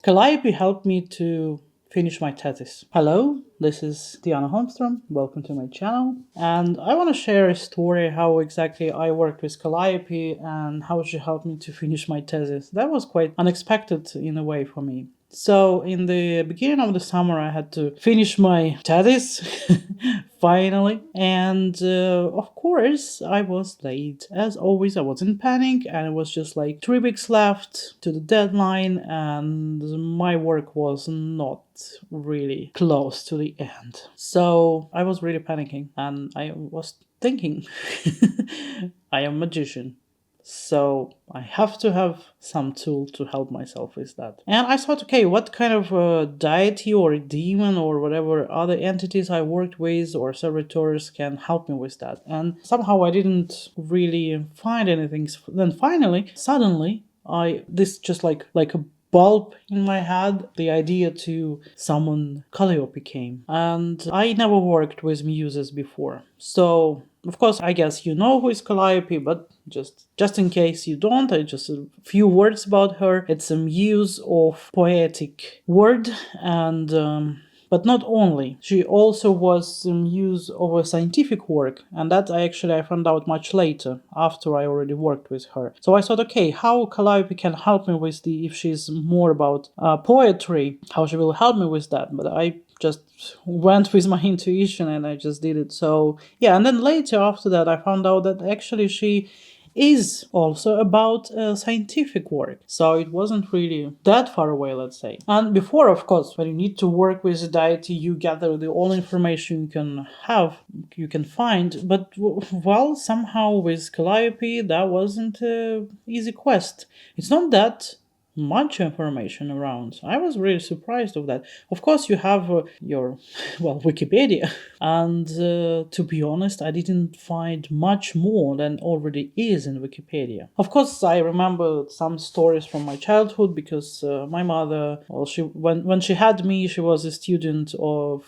Calliope helped me to finish my thesis. Hello, this is Diana Holmstrom. Welcome to my channel. And I want to share a story how exactly I worked with Calliope and how she helped me to finish my thesis. That was quite unexpected in a way for me. So in the beginning of the summer, I had to finish my thesis finally, and of course I was late. As always, I was in panic, and it was just like 3 weeks left to the deadline, and my work was not really close to the end. So I was really panicking, and I was thinking, I am a magician. So I have to have some tool to help myself with that. And I thought, okay, what kind of deity or a demon or whatever other entities I worked with or servitors can help me with that? And somehow I didn't really find anything. Then finally, suddenly, this just like a bulb in my head, the idea to summon Calliope came. And I never worked with Muses before. So of course, I guess you know who is Calliope, but just in case you don't, I just a few words about her. It's a muse of poetic word, and but not only. She also was the muse of a scientific work, and that I found out much later, after I already worked with her. So I thought, okay, how Calliope can help me with if she's more about poetry, how she will help me with that. But I just went with my intuition and I just did it. So yeah, and then later after that I found out that actually she is also about scientific work. So it wasn't really that far away, let's say. And before, of course, when you need to work with a deity, you gather all information you can find. But well, somehow with Calliope, that wasn't an easy quest. It's not that much information around. I was really surprised of that. Of course, you have your Wikipedia, and to be honest, I didn't find much more than already is in Wikipedia. Of course, I remember some stories from my childhood because my mother, well, when she had me, she was a student of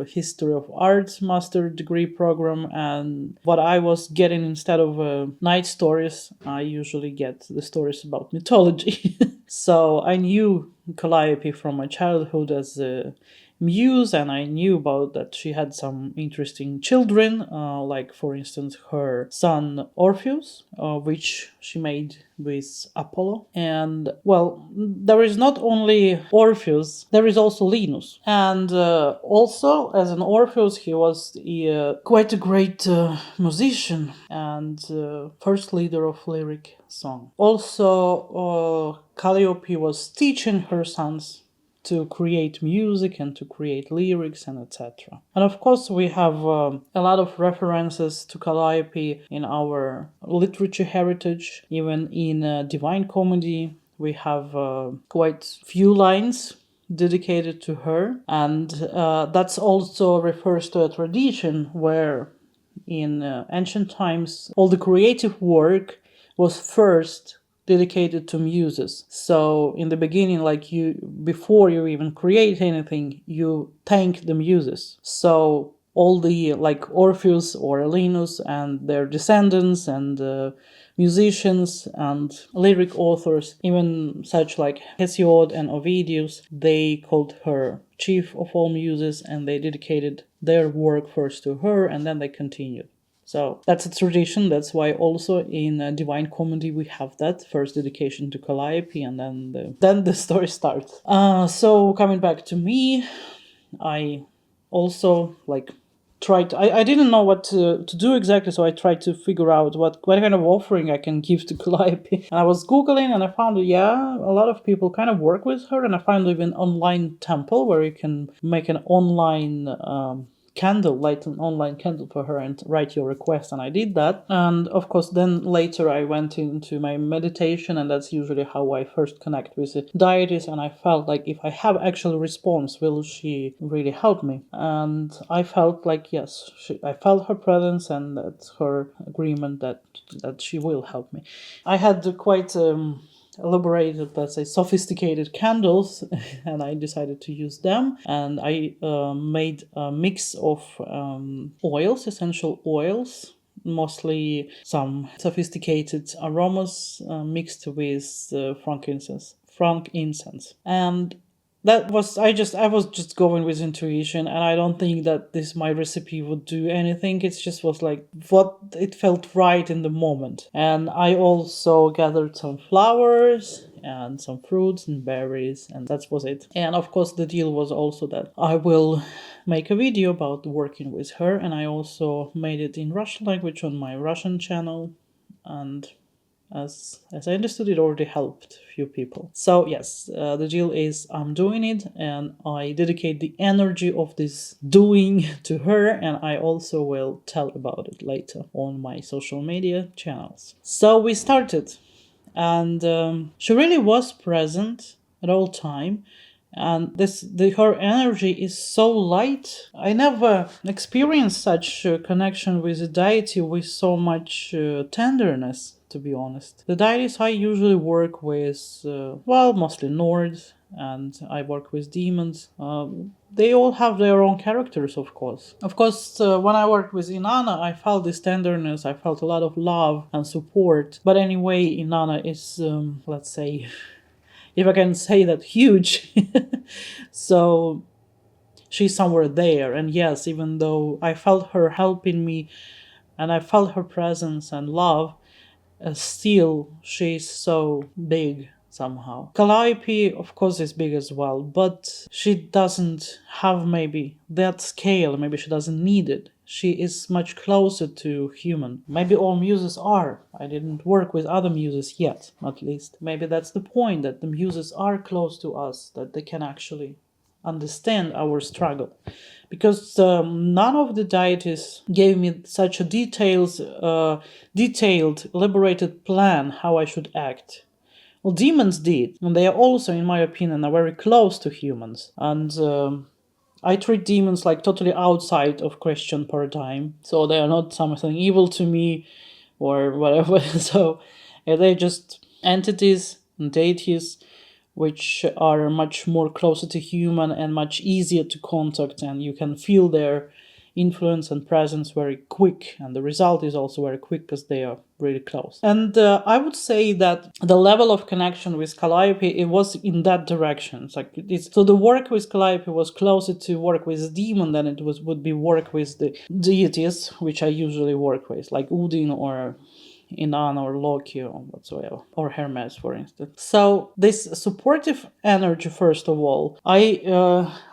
history of arts master degree program, and what I was getting instead of night stories, I usually get the stories about mythology. So I knew Calliope from my childhood as a muse, and I knew about that she had some interesting children, like for instance her son Orpheus, which she made with Apollo. And well, there is not only Orpheus, there is also Linus. And also, as an Orpheus, he was quite a great musician and first leader of lyric song. Also, Calliope was teaching her sons to create music and to create lyrics and etc. And of course, we have a lot of references to Calliope in our literature heritage. Even in Divine Comedy, we have quite few lines dedicated to her, and that's also refers to a tradition where in ancient times all the creative work was first dedicated to muses. So in the beginning, before you even create anything, you thank the muses. So all the Orpheus or Linus and their descendants and musicians and lyric authors, even such like Hesiod and Ovidius, they called her chief of all muses, and they dedicated their work first to her, and then they continued. So that's a tradition. That's why also in Divine Comedy we have that first dedication to Calliope, and then the story starts. So coming back to me, I also tried. I didn't know what to do exactly, so I tried to figure out what kind of offering I can give to Calliope. And I was googling, and I found a lot of people kind of work with her, and I found even online temple where you can make an online light an online candle for her and write your request, and I did that. And of course then later I went into my meditation, and that's usually how I first connect with the deities, and I felt like if I have actual response, will she really help me? And I felt like yes, I felt her presence, and that's her agreement that she will help me. I had quite elaborated, let's say, sophisticated candles, and I decided to use them. And I made a mix of oils, essential oils, mostly some sophisticated aromas mixed with frankincense frankincense. And that was I was just going with intuition, and I don't think that this my recipe would do anything. It just was like what it felt right in the moment. And I also gathered some flowers and some fruits and berries, and that was it. And of course the deal was also that I will make a video about working with her, and I also made it in Russian language on my Russian channel. And as I understood, it already helped a few people. So yes, the deal is I'm doing it, and I dedicate the energy of this doing to her, and I also will tell about it later on my social media channels. So we started, and she really was present at all time. And her energy is so light. I never experienced such a connection with a deity with so much tenderness, to be honest. The deities I usually work with, mostly Nords, and I work with demons. They all have their own characters, of course. Of course, when I worked with Inanna, I felt this tenderness, I felt a lot of love and support. But anyway, Inanna is, let's say, if I can say that, huge. So she's somewhere there. And yes, even though I felt her helping me and I felt her presence and love, still she's so big somehow. Calliope, of course, is big as well, but she doesn't have maybe that scale. Maybe she doesn't need it. She is much closer to human. Maybe all muses are. I didn't work with other muses yet, at least. Maybe that's the point, that the muses are close to us, that they can actually understand our struggle. Because none of the deities gave me such a detailed, elaborated plan how I should act. Well, demons did, and they are also, in my opinion, are very close to humans. And I treat demons like totally outside of Christian paradigm, so they are not something evil to me or whatever. So they're just entities and deities which are much more closer to human and much easier to contact, and you can feel their influence and presence very quick, and the result is also very quick because they are really close. And I would say that the level of connection with Calliope, it was in that direction. So the work with Calliope was closer to work with a demon than it would be work with the deities which I usually work with, like Odin or Inanna or Loki or whatsoever, or Hermes, for instance. So this supportive energy, first of all, I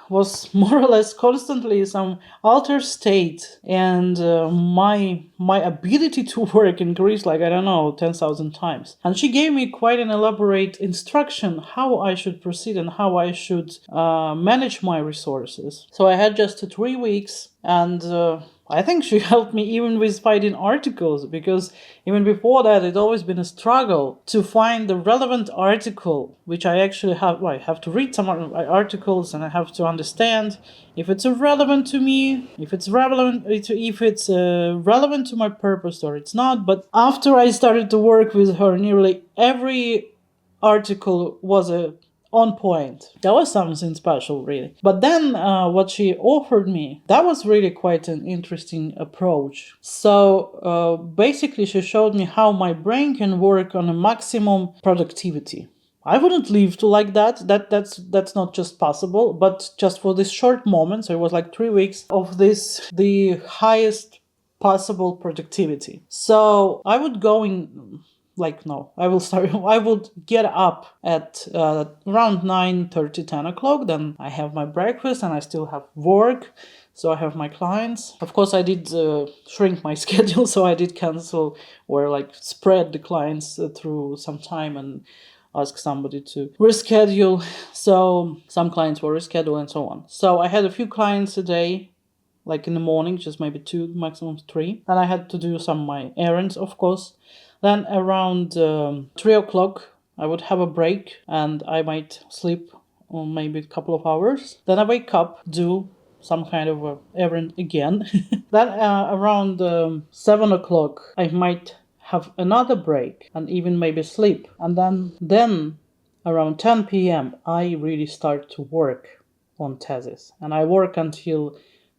was more or less constantly in some altered state, and my ability to work increased, like, I don't know, 10,000 times. And she gave me quite an elaborate instruction how I should proceed and how I should manage my resources. So I had just 3 weeks, and I think she helped me even with finding articles, because even before that, it's always been a struggle to find the relevant article, which I actually have. Well, I have to read some articles, and I have to understand if it's relevant to me, if it's relevant to my purpose, or it's not. But after I started to work with her, nearly every article was on point. That was something special, really. But then what she offered me, that was really quite an interesting approach. So basically she showed me how my brain can work on a maximum productivity. I wouldn't live to like that. That's not just possible, but just for this short moment. So it was like 3 weeks of this, the highest possible productivity. So I would go in. I would get up at around 9:30, 10 o'clock. Then I have my breakfast and I still have work. So I have my clients. Of course, I did shrink my schedule. So I did cancel or spread the clients through some time and ask somebody to reschedule. So some clients were rescheduled and so on. So I had a few clients a day, like in the morning, just maybe 2, maximum 3. And I had to do some of my errands, of course. Then around 3 o'clock, I would have a break and I might sleep on maybe a couple of hours. Then I wake up, do some kind of a errand again. Then around 7 o'clock, I might have another break and even maybe sleep. And then around 10 p.m., I really start to work on thesis. And I work until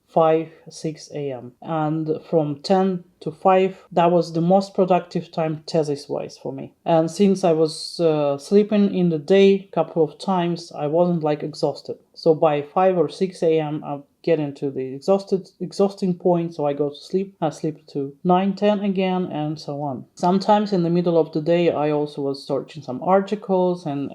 5, 6 a.m. And from 10 to 5, that was the most productive time thesis-wise for me. And since I was sleeping in the day a couple of times, I wasn't like exhausted. So by 5 or 6 a.m., I'll get into the exhausting point, so I go to sleep. I sleep to 9, 10 again, and so on. Sometimes in the middle of the day, I also was searching some articles and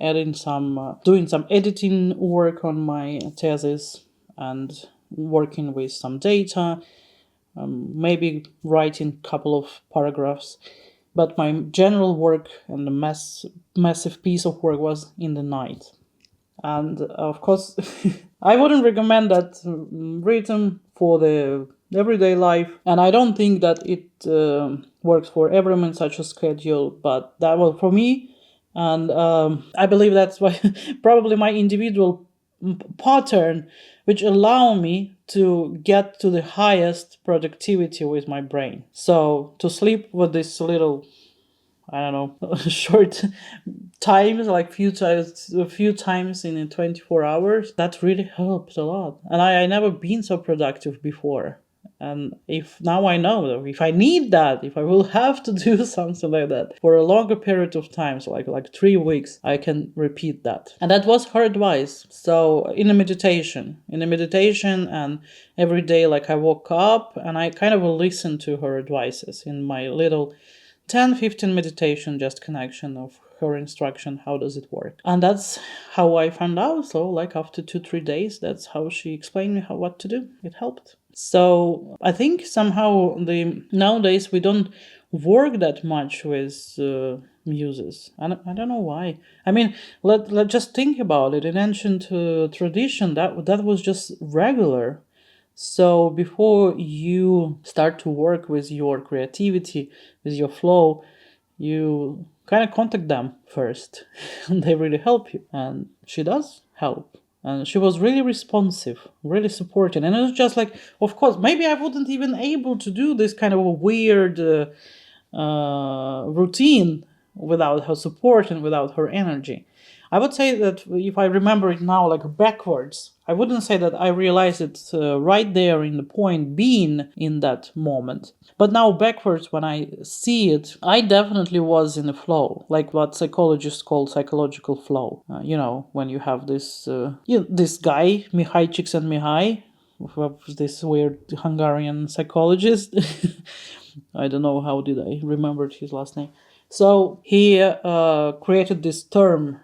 doing some editing work on my thesis and working with some data, maybe writing a couple of paragraphs. But my general work and the massive piece of work was in the night. And of course, I wouldn't recommend that written for the everyday life. And I don't think that it works for everyone in such a schedule, but that was for me. And I believe that's why probably my individual pattern, which allow me to get to the highest productivity with my brain. So to sleep with this little, I don't know, short times, like a few times in 24 hours, that really helps a lot. And I never been so productive before. And if now I know, if I need that, if I will have to do something like that for a longer period of time, so like 3 weeks, I can repeat that. And that was her advice. So in a meditation, and every day, like I woke up and I kind of listened to her advices in my little 10-15 meditation, just connection of her instruction, how does it work. And that's how I found out. So like after 2-3 days, that's how she explained me what to do. It helped. So I think somehow nowadays we don't work that much with muses. I don't know why. I mean, let just think about it. In ancient tradition, that was just regular. So before you start to work with your creativity, with your flow, you kind of contact them first. And they really help you. And she does help. And she was really responsive, really supportive. And it was just like, of course, maybe I wouldn't even able to do this kind of a weird routine without her support and without her energy. I would say that if I remember it now, like backwards, I wouldn't say that I realized it right there in the point being in that moment. But now backwards, when I see it, I definitely was in a flow, like what psychologists call psychological flow. When you have this guy, Mihai Csikszentmihalyi, this weird Hungarian psychologist. I don't know how did I remember his last name. So he created this term,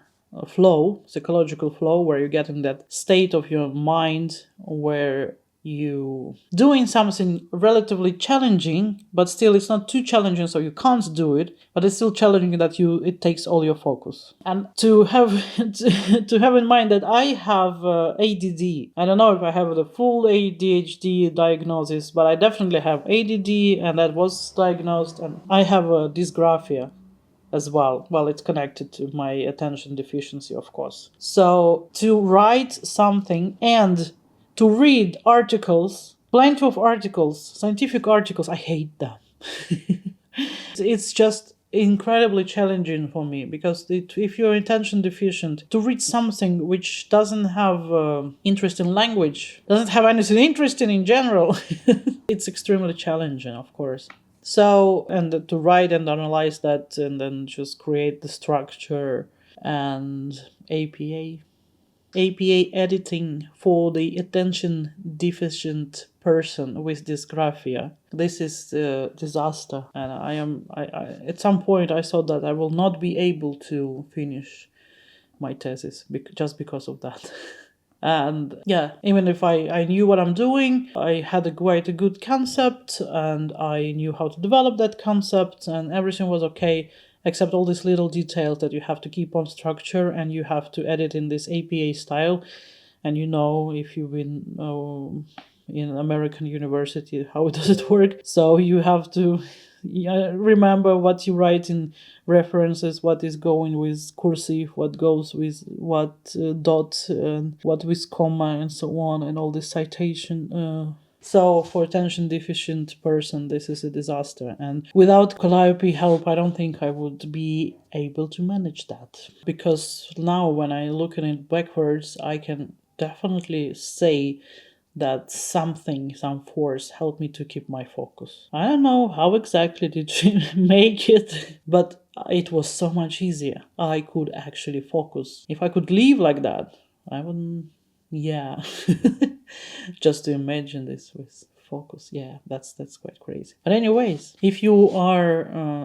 flow, psychological flow, where you get in that state of your mind where you doing something relatively challenging, but still it's not too challenging so you can't do it, but it's still challenging that it takes all your focus. And to have to have in mind that I have ADD. I don't know if I have the full ADHD diagnosis, but I definitely have ADD, and that was diagnosed, and I have a dysgraphia as well. Well, it's connected to my attention deficiency, of course. So to write something and to read articles, plenty of articles, scientific articles, I hate them. It's just incredibly challenging for me because if you're attention deficient, to read something which doesn't have interest in language, doesn't have anything interesting in general, it's extremely challenging, of course. So, and to write and analyze that and then just create the structure and APA editing for the attention deficient person with dysgraphia. This is a disaster. And I at some point I thought that I will not be able to finish my thesis just because of that. And yeah, even if I knew what I'm doing, I had quite a good concept and I knew how to develop that concept and everything was okay, except all these little details that you have to keep on structure and you have to edit in this APA style. And if you've been in American university, how does it work? So you have to remember what you write in references, what is going with cursive, what goes with what dot, and what with comma, and so on, and all this citation. So for attention deficient person, this is a disaster. And without Calliope help, I don't think I would be able to manage that. Because now when I look at it backwards, I can definitely say that something, some force helped me to keep my focus. I don't know how exactly did she make it, but it was so much easier. I could actually focus. If I could live like that, I wouldn't. Yeah. Just to imagine this with focus. Yeah, that's quite crazy. But anyways, if you are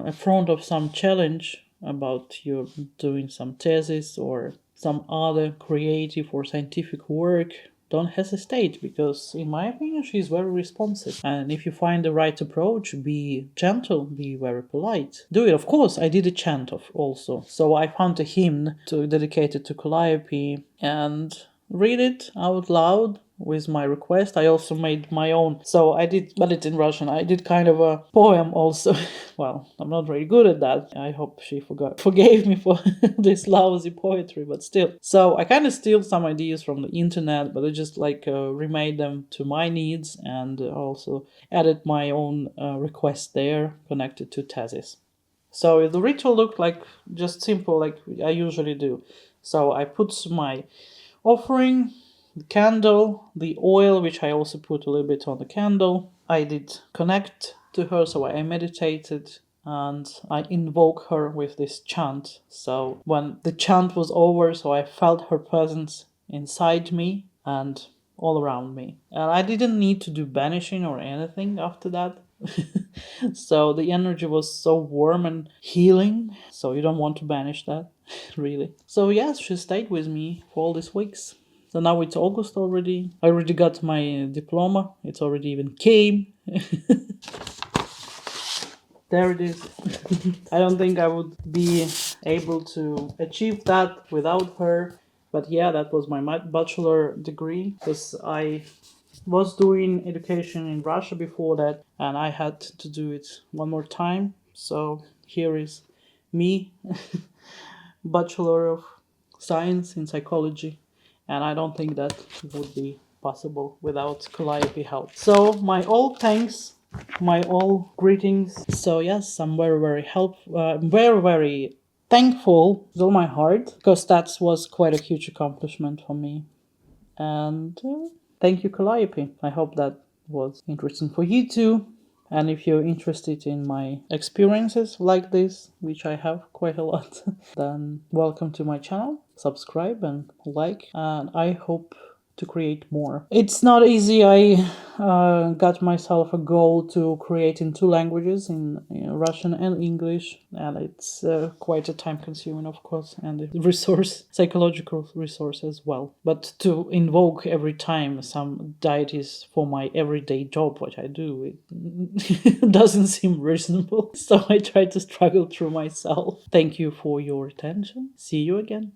in front of some challenge about you doing some thesis or some other creative or scientific work, don't hesitate, because in my opinion she's very responsive, and if you find the right approach, be gentle, be very polite, do it. Of course, I did a chant of also, so I found a hymn dedicated to Calliope and read it out loud with my request. I also made my own, so I did, but it's in Russian. I did kind of a poem also. Well, I'm not very good at that. I hope she forgave me for this lousy poetry, but still. So I kind of steal some ideas from the internet, but I just remade them to my needs, and also added my own request there connected to thesis. So the ritual looked like just simple, like I usually do. So I put my offering, the candle, the oil, which I also put a little bit on the candle. I did connect to her, so I meditated and I invoke her with this chant. So when the chant was over, so I felt her presence inside me and all around me. And I didn't need to do banishing or anything after that. So the energy was so warm and healing, so you don't want to banish that. Really. So yes, she stayed with me for all these weeks. So now it's August already. I already got my diploma. It's already even came. There it is. I don't think I would be able to achieve that without her. But yeah, that was my bachelor degree, because I was doing education in Russia before that, and I had to do it one more time. So here is me, Bachelor of Science in Psychology, and I don't think that would be possible without Calliope help. So my all thanks, my all greetings. So yes, I'm very thankful with all my heart, because that was quite a huge accomplishment for me. And thank you, Calliope. I hope that was interesting for you too. And if you're interested in my experiences like this, which I have quite a lot, then welcome to my channel. Subscribe and like, and I hope to create more. It's not easy. I got myself a goal to create in 2 languages, in Russian and English, and it's quite a time consuming, of course, and a psychological resource as well. But to invoke every time some deities for my everyday job, what I do, it doesn't seem reasonable. So I try to struggle through myself. Thank you for your attention. See you again.